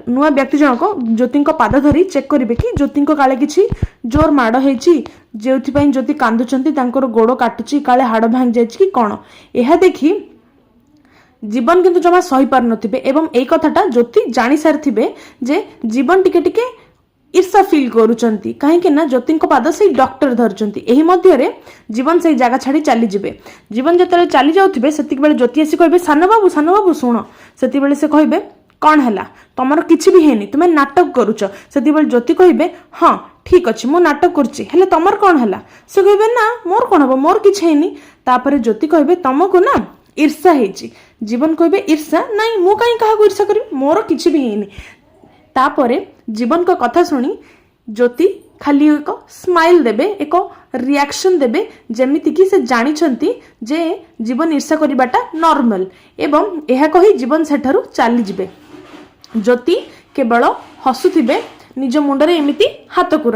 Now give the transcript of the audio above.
नुआ व्यक्ति जनक ज्योति पाद धरी चेक करेंगे कि ज्योति काले किसी जोर माड़ होती जो ज्योति कांदुंट गोड़ काटुची काले हाड़ भांग जाए कि कौन यह देखी जीवन किंतु जमा सही पार नथिबे एवं एई कथाटा ज्योति जानी सारी जे जीवन टिके टिके ईर्षा फील करूचंती कहीं ना ज्योति पाद से डॉक्टर धरचंती एही मध्यरे जीवन से जगह छाड़ी चली जिबे जीवन जतले चली जाउथिबे सेतिक बेले ज्योति आसी कहबे सान बाबू सुन सेति बेले से कहबे कौन है तुमर किछि भी हेनी तुम नाटक करूच सेति बेले ज्योति कहबे हाँ ठीक अच्छे मु नाटक करुच्ची हेले तुमर कौन है से कहबे ना मोर कौन हम मोर किछि हेनी तापरे ज्योति कहबे तुमको ना ईर्षा हेची जीवन कहबे ईर्षा नहीं मु कहीं काहा ईर्षा करी मोर किछि भी हेनी तापरे जीवन को कथा शुणी ज्योति खाली एक स्माइल देबे एक रिएक्शन देबे जेमिति कि से जानिछंती जे जीवन ईर्षा करिबाटा नॉर्मल एवं एहा कही जीवन सेठारु चली जिबे ज्योति केवल हसुथिबे निज मुंडरे एमिति हाथ को